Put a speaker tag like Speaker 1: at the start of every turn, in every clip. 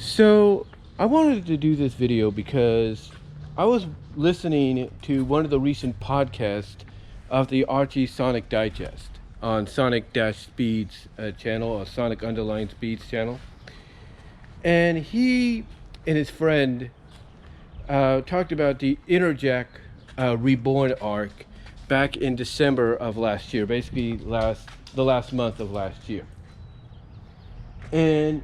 Speaker 1: So I wanted to do this video because I was listening to one of the recent podcasts of the Archie Sonic Digest on Sonic-Speeds channel, or Sonic_Speeds channel. And he and his friend talked about the Enerjak Reborn arc back in December of last year, basically the last month of last year. And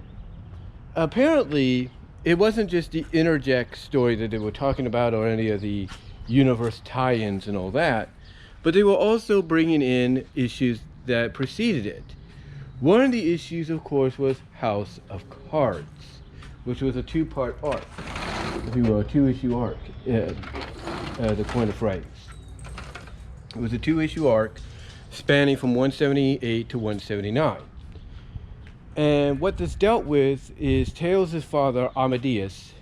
Speaker 1: apparently it wasn't just the Enerjak story that they were talking about or any of the universe tie-ins and all that, but they were also bringing in issues that preceded it. One of the issues, of course, was House of Cards, which was a two-part arc, if you will, a two-issue arc, the coin of phrase. It was a two-issue arc spanning from 178 to 179. And what this dealt with is Tails' father, Amadeus,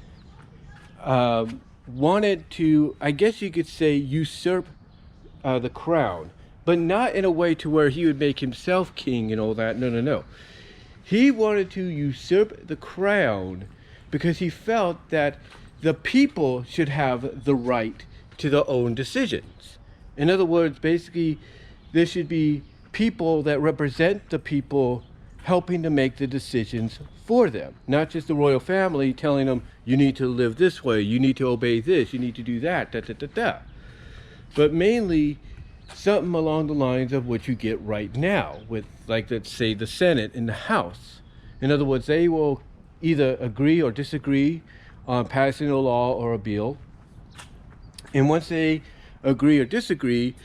Speaker 1: wanted to, I guess you could say, usurp the crown, but not in a way to where he would make himself king and all that. No. He wanted to usurp the crown because he felt that the people should have the right to their own decisions. In other words, basically, there should be people that represent the people helping to make the decisions for them, not just the royal family telling them, you need to live this way, you need to obey this, you need to do that, but mainly something along the lines of what you get right now with, like, let's say, the Senate and the House. In other words, they will either agree or disagree on passing a law or a bill, and once they agree or disagree,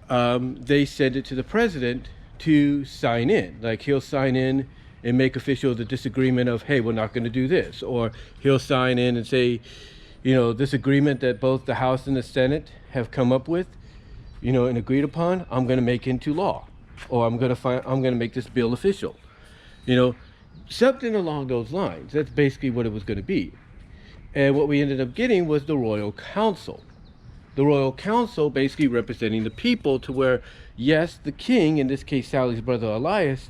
Speaker 1: they send it to the president to sign in. Like, he'll sign in and make official the disagreement of, hey, we're not going to do this, or he'll sign in and say, you know, this agreement that both the House and the Senate have come up with, you know, and agreed upon, I'm going to make into law, or I'm going to make this bill official, you know, something along those lines. That's basically what it was going to be. And what we ended up getting was the Royal Council. The Royal Council basically representing the people, to where, yes, the king, in this case Sally's brother Elias,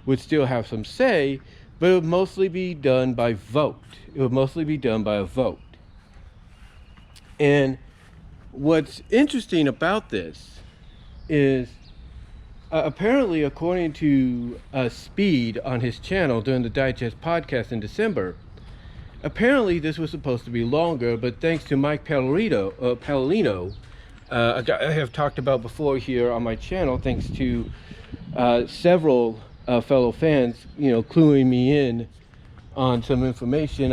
Speaker 1: would still have some say, but it would mostly be done by vote. It would mostly be done by a vote. And what's interesting about this is, apparently, according to Speed on his channel during the Digest podcast in December, apparently this was supposed to be longer, but thanks to Mike Palladino, a guy I have talked about before here on my channel, thanks to several fellow fans, you know, cluing me in on some information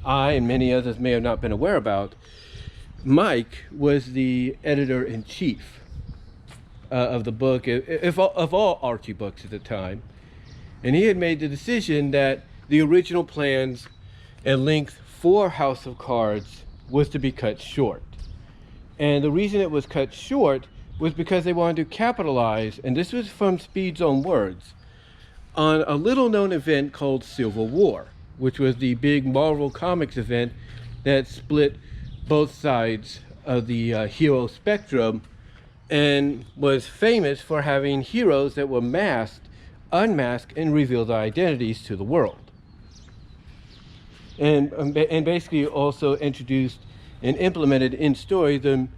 Speaker 1: I and many others may have not been aware about. Mike was the editor-in-chief of the book, of all Archie books at the time, and he had made the decision that the original plans and length for House of Cards was to be cut short. And the reason it was cut short was because they wanted to capitalize, and this was from Speed's own words, on a little known event called Civil War, which was the big Marvel Comics event that split both sides of the hero spectrum, and was famous for having heroes that were masked, unmasked, and revealed their identities to the world. And basically also introduced and implemented in story the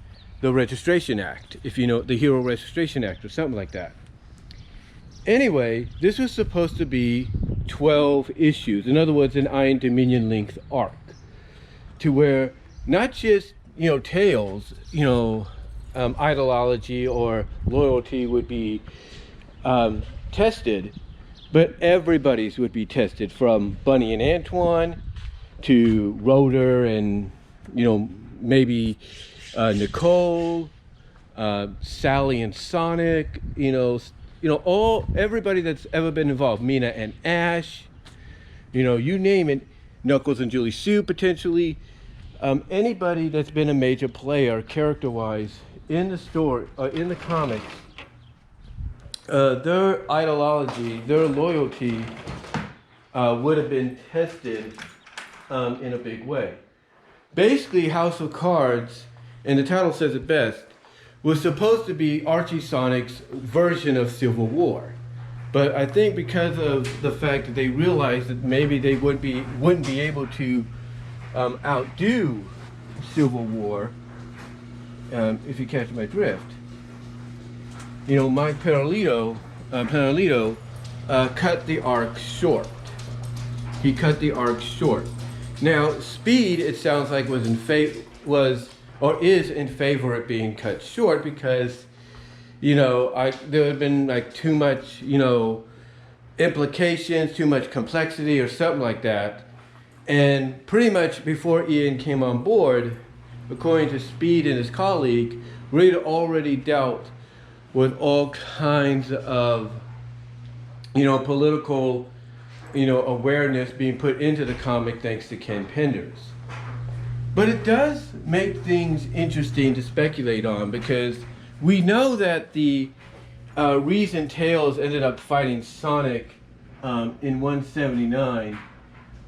Speaker 1: Registration Act, if you know, the Hero Registration Act or something like that. Anyway, this was supposed to be 12 issues, in other words, an Iron Dominion length arc, to where not just, you know, Tails, you know, ideology or loyalty would be tested, but everybody's would be tested, from Bunny and Antoine to Rotor and, you know, maybe Nicole, Sally and Sonic, you know, everybody that's ever been involved, Mina and Ash, you know, you name it, Knuckles and Julie Sue potentially, anybody that's been a major player character-wise in the story, in the comics, their ideology, their loyalty would have been tested in a big way. Basically, House of Cards, and the title says it best, was supposed to be Archie Sonic's version of Civil War. But I think because of the fact that they realized that maybe they wouldn't be able to outdo Civil War, if you catch my drift. You know, Mike Perolito cut the arc short. He cut the arc short. Now, Speed, it sounds like is in favor of being cut short because, you know, there had been like too much, you know, implications, too much complexity or something like that. And pretty much before Ian came on board, according to Speed and his colleague, Reed already dealt with all kinds of, you know, political, you know, awareness being put into the comic thanks to Ken Penders. But it does make things interesting to speculate on because we know that the reason Tails ended up fighting Sonic in 179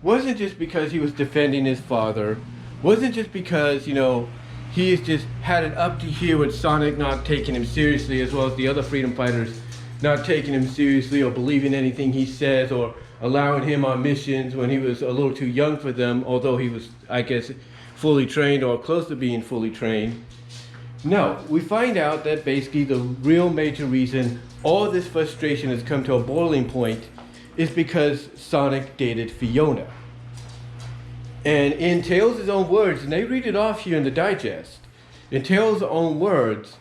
Speaker 1: wasn't just because he was defending his father, wasn't just because, you know, he's just had it up to here with Sonic not taking him seriously, as well as the other freedom fighters not taking him seriously or believing anything he says or allowing him on missions when he was a little too young for them, although he was, I guess, fully trained or close to being fully trained. No, we find out that basically the real major reason all this frustration has come to a boiling point is because Sonic dated Fiona. And in Tails' own words, and they read it off here in the digest, in Tails' own words,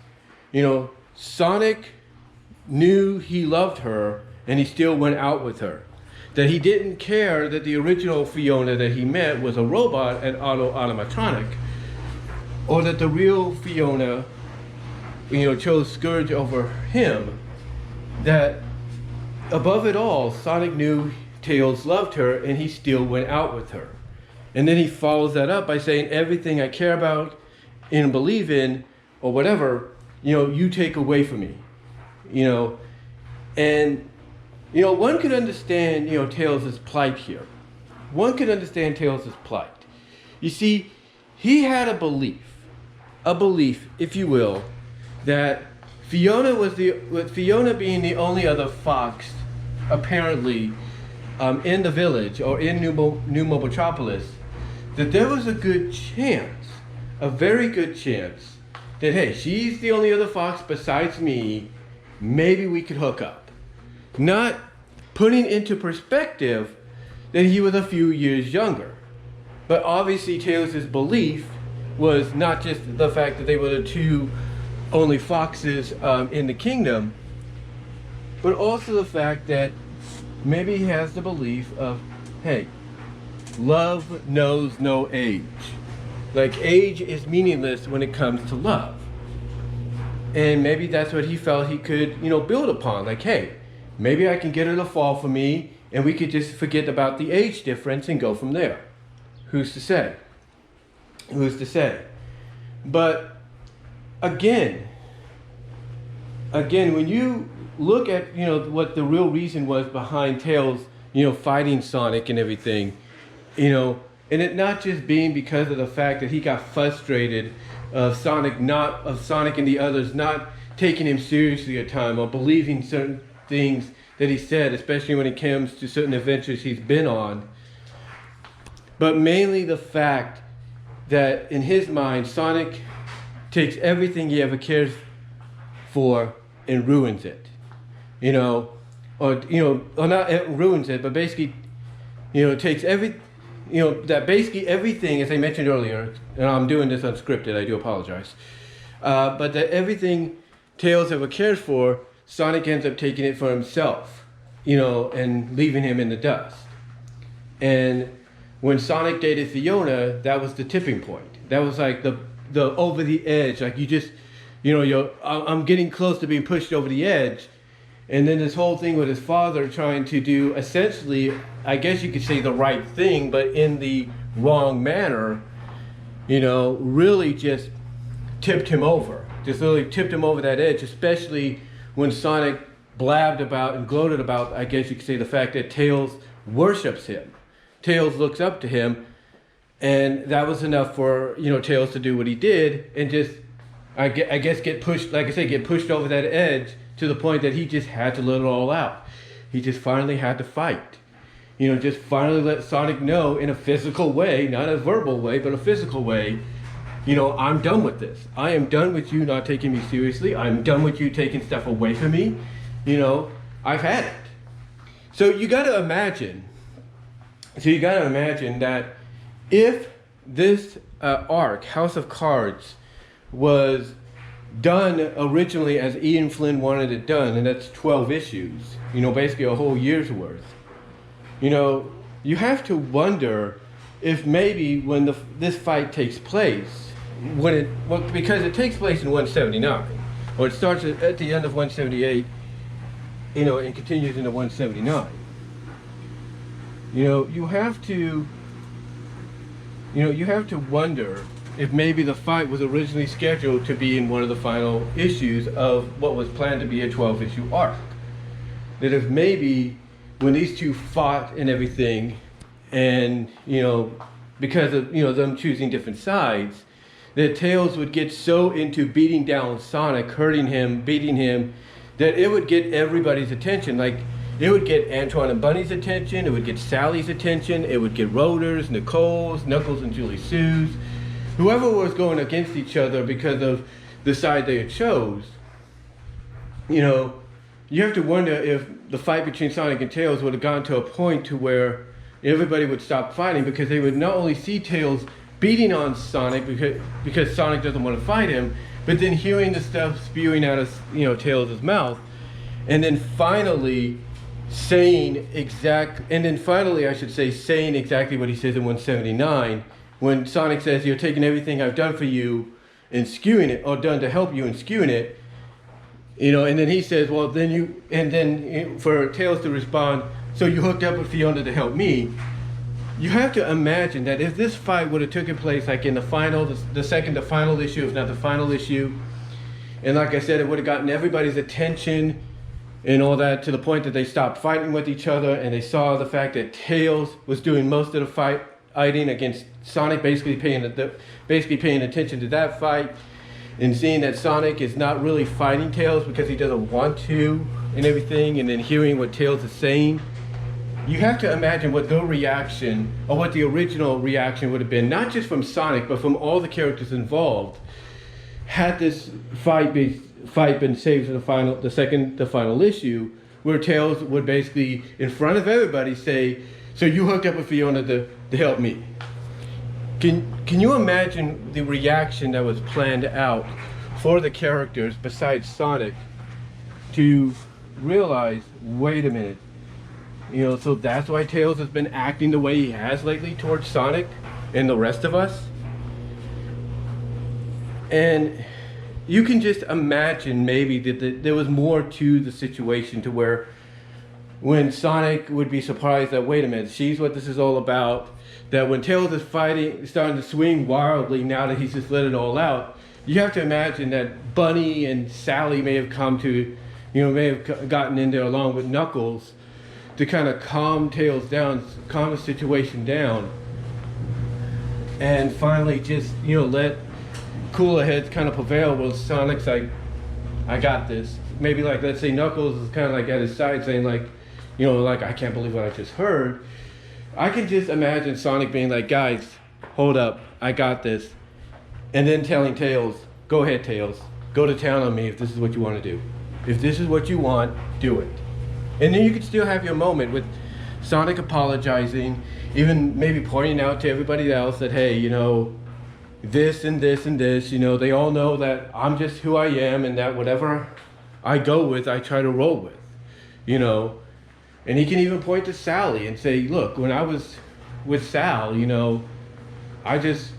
Speaker 1: you know, Sonic knew he loved her and he still went out with her. That he didn't care that the original Fiona that he met was a robot and automatronic, or that the real Fiona, you know, chose Scourge over him. That above it all, Sonic knew Tails loved her and he still went out with her. And then he follows that up by saying, everything I care about and believe in, or whatever, you know, you take away from me. You know, and, you know, one could understand, you know, Tails' plight here. One could understand Tails' plight. You see, he had a belief, if you will, that Fiona with Fiona being the only other fox, apparently, in the village or in New Mobotropolis, that there was a good chance, a very good chance, that hey, she's the only other fox besides me, maybe we could hook up. Not putting into perspective that he was a few years younger. But obviously Tails' belief was not just the fact that they were the two only foxes in the kingdom, but also the fact that maybe he has the belief of, hey, love knows no age. Like, age is meaningless when it comes to love. And maybe that's what he felt he could, you know, build upon. Like, hey, maybe I can get her to fall for me and we could just forget about the age difference and go from there. Who's to say? Who's to say? But again, when you look at, you know, what the real reason was behind Tails, you know, fighting Sonic and everything, you know, and it not just being because of the fact that he got frustrated of Sonic and the others not taking him seriously at time or believing certain things that he said, especially when it comes to certain adventures he's been on. But mainly the fact that in his mind, Sonic takes everything he ever cares for and ruins it. You know, or not ruins it, but basically, you know, takes that basically everything, as I mentioned earlier, and I'm doing this unscripted, I do apologize, but that everything Tails ever cares for, Sonic ends up taking it for himself, you know, and leaving him in the dust. And when Sonic dated Fiona, that was the tipping point. That was like the over the edge, like you just, you know, I'm getting close to being pushed over the edge. And then this whole thing with his father trying to do essentially, I guess you could say the right thing, but in the wrong manner, you know, really just tipped him over. Just literally tipped him over that edge, especially when Sonic blabbed about and gloated about, I guess you could say, the fact that Tails worships him. Tails looks up to him, and that was enough for, you know, Tails to do what he did and just, I guess, get pushed, like I said, get pushed over that edge to the point that he just had to let it all out. He just finally had to fight. Just finally let Sonic know in a physical way, not a verbal way, but a physical way, I'm done with this. I am done with you not taking me seriously. I'm done with you taking stuff away from me. I've had it. So you got to imagine that if this arc, House of Cards, was done originally as Ian Flynn wanted it done, and that's 12 issues, basically a whole year's worth, you have to wonder if maybe when this fight takes place, because it takes place in 179, or it starts at the end of 178, and continues into 179. You have to wonder if maybe the fight was originally scheduled to be in one of the final issues of what was planned to be a 12-issue arc. That if maybe when these two fought and everything, and because of them choosing different sides, that Tails would get so into beating down Sonic, hurting him, beating him, that it would get everybody's attention. Like, it would get Antoine and Bunny's attention, it would get Sally's attention, it would get Rotor's, Nicole's, Knuckles and Julie Sue's, whoever was going against each other because of the side they had chose. You have to wonder if the fight between Sonic and Tails would have gone to a point to where everybody would stop fighting, because they would not only see Tails beating on Sonic because Sonic doesn't want to fight him, but then hearing the stuff spewing out of Tails' mouth, and then finally saying exactly what he says in 179, when Sonic says, "You're taking everything I've done for you and skewing it, or done to help you and skewing it," and then he says, "Well, then for Tails to respond, so you hooked up with Fiona to help me." You have to imagine that if this fight would have taken place like in the final issue, if not the final issue, and like I said, it would have gotten everybody's attention and all that, to the point that they stopped fighting with each other, and they saw the fact that Tails was doing most of the fighting against Sonic, basically paying attention to that fight, and seeing that Sonic is not really fighting Tails because he doesn't want to and everything, and then hearing what Tails is saying. You have to imagine what the reaction, or what the original reaction would have been, not just from Sonic, but from all the characters involved, had this fight been saved for the final issue, where Tails would basically, in front of everybody, say, "So you hooked up with Fiona to help me." Can you imagine the reaction that was planned out for the characters besides Sonic to realize, wait a minute, so that's why Tails has been acting the way he has lately towards Sonic and the rest of us? And you can just imagine maybe that there was more to the situation, to where when Sonic would be surprised that, wait a minute, she's what this is all about, that when Tails is starting to swing wildly now that he's just let it all out, you have to imagine that Bunny and Sally may have may have gotten in there along with Knuckles to kind of calm Tails down, calm the situation down, and finally just, let cooler heads kind of prevail. Well, Sonic's like, "I got this." Maybe like, let's say Knuckles is kind of like at his side saying like, "I can't believe what I just heard." I can just imagine Sonic being like, "Guys, hold up, I got this." And then telling Tails, "Go ahead, Tails, go to town on me if this is what you want to do. If this is what you want, do it." And then you could still have your moment with Sonic apologizing, even maybe pointing out to everybody else that, hey, this and this and this, they all know that I'm just who I am, and that whatever I go with, I try to roll with, And he can even point to Sally and say, "Look, when I was with Sal, I just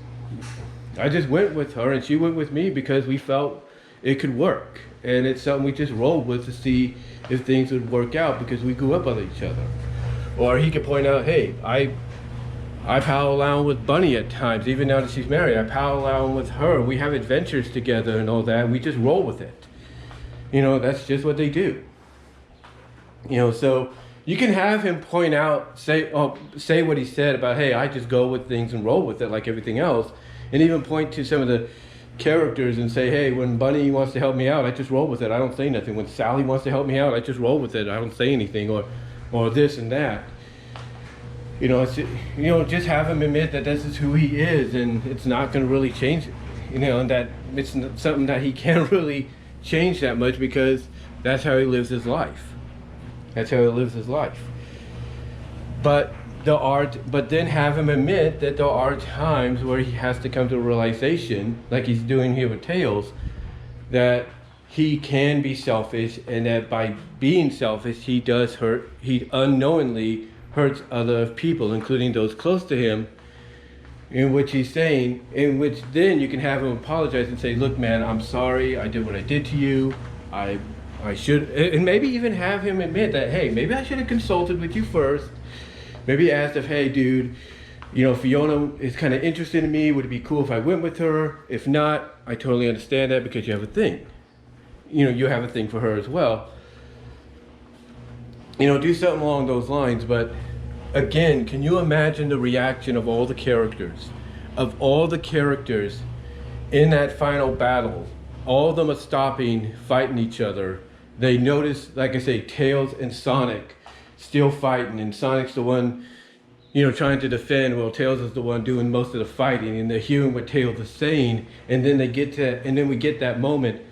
Speaker 1: went with her and she went with me because we felt it could work. And it's something we just rolled with to see if things would work out because we grew up with each other." Or he could point out, "Hey, I pal around with Bunny at times, even now that she's married. I pal around with her. We have adventures together and all that. And we just roll with it. That's just what they do." So you can have him point out, say what he said about, "Hey, I just go with things and roll with it like everything else," and even point to some of characters and say, hey, when Bunny wants to help me out, I just roll with it. I don't say nothing. When Sally wants to help me out, I just roll with it. I don't say anything, or this and that. You know, just have him admit that this is who he is, and it's not going to really change it. You know, and that it's something that he can't really change that much because that's how he lives his life. That's how he lives his life. But then have him admit that there are times where he has to come to a realization, like he's doing here with Tails, that he can be selfish, and that by being selfish, he unknowingly hurts other people, including those close to him, in which he's saying, in which then you can have him apologize and say, look man, I'm sorry, I did what I did to you, I should, and maybe even have him admit that, hey, maybe I should have consulted with you first, maybe asked if, hey dude, you know, Fiona is kind of interested in me, would it be cool if I went with her? If not, I totally understand that because you have a thing. You know, you have a thing for her as well. You know, do something along those lines. But again, can you imagine the reaction of all the characters? Of all the characters in that final battle, all of them are stopping, fighting each other. They notice, like I say, Tails and Sonic still fighting, and Sonic's the one, you know, trying to defend, while Tails is the one doing most of the fighting, and they're hearing what Tails is saying, and then we get that moment.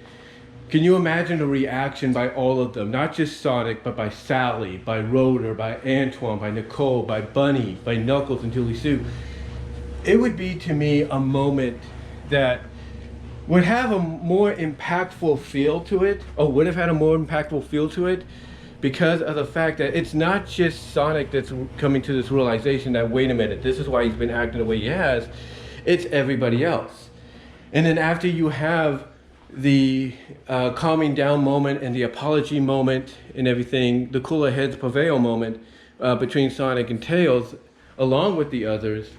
Speaker 1: Can you imagine the reaction by all of them? Not just Sonic, but by Sally, by Rotor, by Antoine, by Nicole, by Bunny, by Knuckles and Julie Sue. It would be, to me, a moment that would have a more impactful feel to it, or would have had a more impactful feel to it, because of the fact that it's not just Sonic that's coming to this realization that, wait a minute, this is why he's been acting the way he has. It's everybody else. And then after you have the calming down moment and the apology moment and everything, the cooler heads prevail moment between Sonic and Tails, along with the others,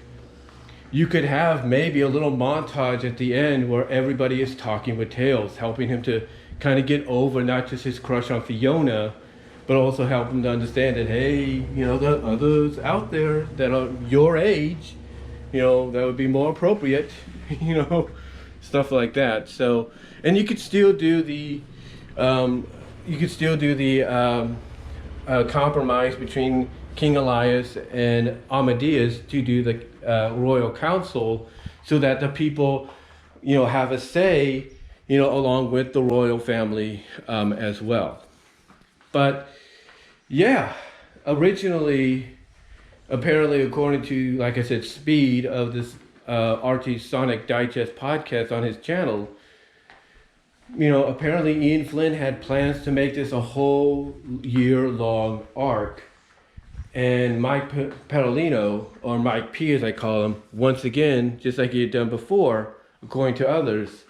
Speaker 1: you could have maybe a little montage at the end where everybody is talking with Tails, helping him to kind of get over not just his crush on Fiona, but also help him to understand that, hey, you know, there are others out there that are your age, you know, that would be more appropriate, you know, stuff like that. So, and you could still do the, compromise between King Elias and Amadeus to do the Royal Council, so that the people, you know, have a say, you know, along with the royal family as well. But yeah, originally, apparently, according to, like I said, Speed of this Archie Sonic Digest podcast on his channel, you know, apparently Ian Flynn had plans to make this a whole year-long arc. And Mike Perolino, or Mike P as I call him, once again, just like he had done before, according to others,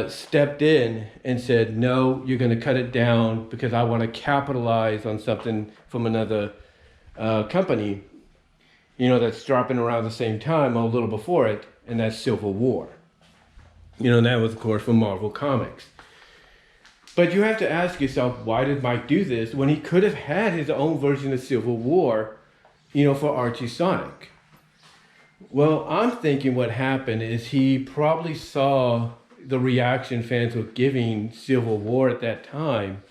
Speaker 1: stepped in and said, no, you're going to cut it down because I want to capitalize on something from another company, you know, that's dropping around the same time or a little before it, and that's Civil War. You know, and that was, of course, from Marvel Comics. But you have to ask yourself, why did Mike do this when he could have had his own version of Civil War, you know, for Archie Sonic? Well, I'm thinking what happened is he probably saw the reaction fans were giving Civil War at that time.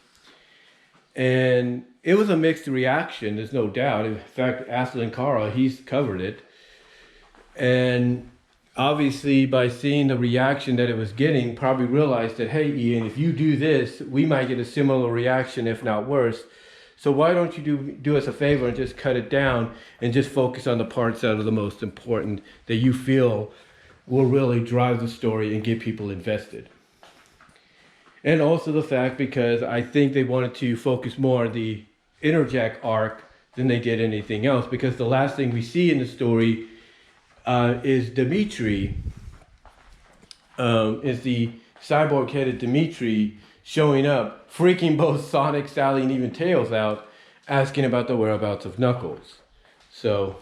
Speaker 1: And it was a mixed reaction, there's no doubt. In fact, Aslan Kara, he's covered it. And obviously, by seeing the reaction that it was getting, probably realized that, hey, Ian, if you do this, we might get a similar reaction, if not worse. So why don't you do us a favor and just cut it down and just focus on the parts that are the most important, that you feel will really drive the story and get people invested. And also the fact, because I think they wanted to focus more on the Enerjak arc than they did anything else, because the last thing we see in the story is Dimitri, is the cyborg-headed Dimitri showing up, freaking both Sonic, Sally, and even Tails out, asking about the whereabouts of Knuckles. So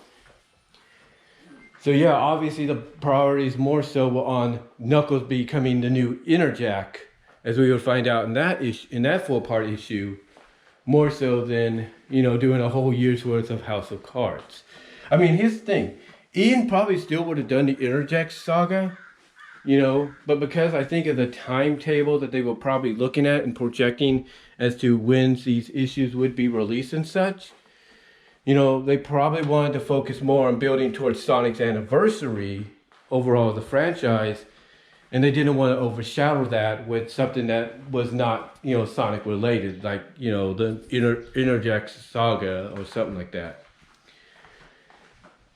Speaker 1: yeah, obviously the priorities more so were on Knuckles becoming the new Enerjak, as we would find out in that four-part issue, more so than, you know, doing a whole year's worth of House of Cards. I mean, here's the thing. Ian probably still would have done the Enerjak saga but because I think of the timetable that they were probably looking at and projecting as to when these issues would be released and such, they probably wanted to focus more on building towards Sonic's anniversary overall of the franchise, and they didn't want to overshadow that with something that was not, Sonic related, like, the Enerjak saga or something like that.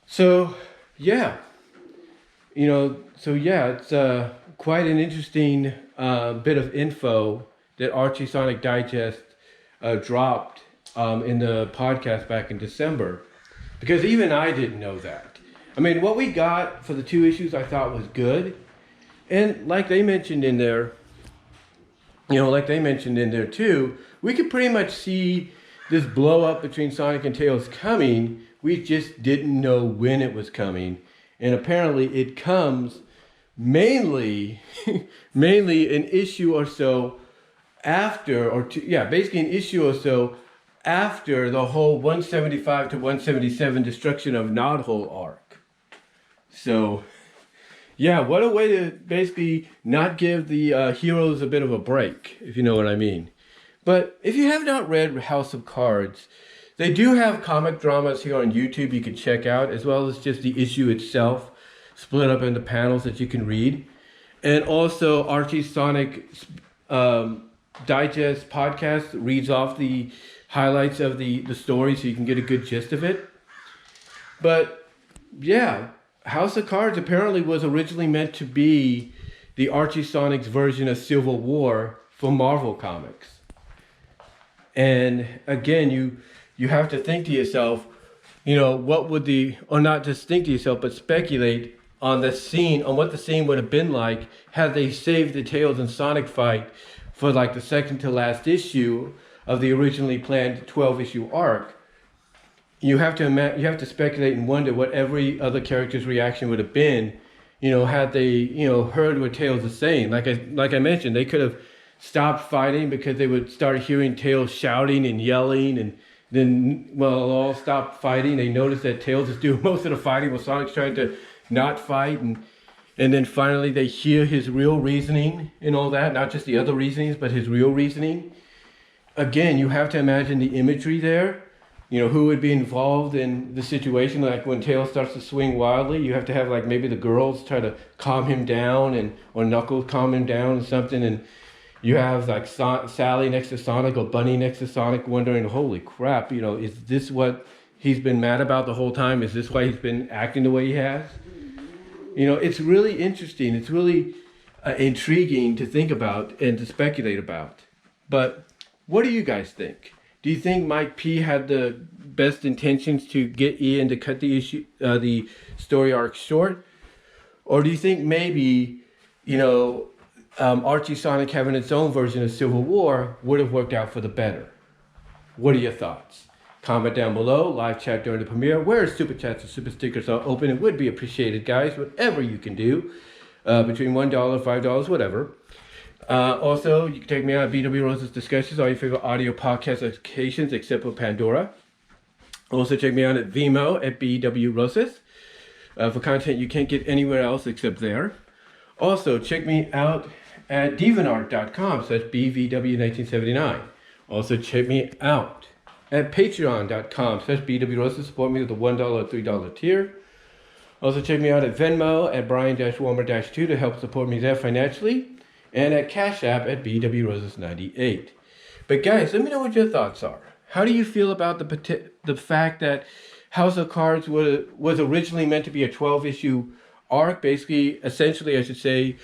Speaker 1: So, yeah. It's quite an interesting bit of info that Archie Sonic Digest dropped in the podcast back in December, because even I didn't know that. I mean, what we got for the 2 issues I thought was good, and like they mentioned in there, too, we could pretty much see this blow up between Sonic and Tails coming. We just didn't know when it was coming, and apparently it comes mainly an issue or so after, basically an issue or so after the whole 175 to 177 destruction of Knothole arc. So, what a way to basically not give the heroes a bit of a break, if you know what I mean. But if you have not read House of Cards, they do have comic dramas here on YouTube you can check out, as well as just the issue itself, split up into panels that you can read. And also Archie Sonic Digest podcast reads off the highlights of the story so you can get a good gist of it. But House of Cards apparently was originally meant to be the Archie Sonic's version of Civil War for Marvel Comics. And again, you have to think to yourself, what would or not just think to yourself, but speculate on what the scene would have been like had they saved the Tails and Sonic fight for like the second to last issue of the originally planned 12-issue arc. You have to speculate and wonder what every other character's reaction would have been, had they, heard what Tails is saying. Like I mentioned, they could have stopped fighting because they would start hearing Tails shouting and yelling, and then, all stop fighting. They notice that Tails is doing most of the fighting while Sonic's trying to not fight, and then finally they hear his real reasoning and all that, not just the other reasonings, but his real reasoning. Again, you have to imagine the imagery there. Who would be involved in the situation. Like when Tails starts to swing wildly, you have to have like maybe the girls try to calm him down, or Knuckles calm him down or something. And you have like Sally next to Sonic or Bunny next to Sonic wondering, holy crap, is this what he's been mad about the whole time? Is this why he's been acting the way he has? It's really interesting. It's really intriguing to think about and to speculate about. But what do you guys think? Do you think Mike P had the best intentions to get Ian to cut the story arc short? Or do you think maybe, Archie Sonic having its own version of Civil War would have worked out for the better? What are your thoughts? Comment down below, live chat during the premiere, where super chats and super stickers are open. It would be appreciated, guys, whatever you can do, between $1, $5, whatever. Also, you can take me out at BW Rose's Discussions, all your favorite audio podcast applications except for Pandora. Also, check me out at VENMO at BW Roses for content you can't get anywhere else except there. Also, check me out at divanart.com/BVW1979. Also, check me out at patreon.com/BW Roses. Support me with the $1 or $3 tier. Also, check me out at Venmo at Brian-Warmer-2 to help support me there financially. And at Cash App at BWRoses98. But guys, let me know what your thoughts are. How do you feel about the fact that House of Cards was originally meant to be a 12-issue arc? Basically, essentially, I should say,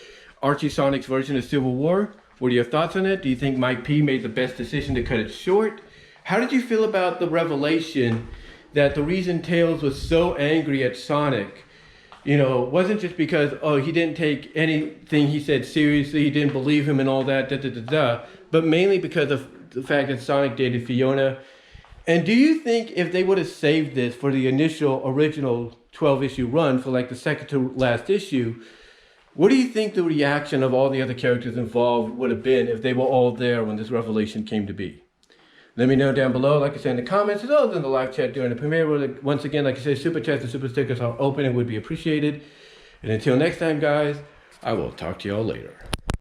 Speaker 1: Archie Sonic's version of Civil War. What are your thoughts on it? Do you think Mike P made the best decision to cut it short? How did you feel about the revelation that the reason Tails was so angry at Sonic wasn't just because, he didn't take anything he said seriously, he didn't believe him and all that, but mainly because of the fact that Sonic dated Fiona? And do you think if they would have saved this for the original 12-issue run, for like the second to last issue, what do you think the reaction of all the other characters involved would have been if they were all there when this revelation came to be? Let me know down below, like I said, in the comments, as well as in the live chat during the premiere. Once again, like I said, super chats and super stickers are open and would be appreciated. And until next time, guys, I will talk to y'all later.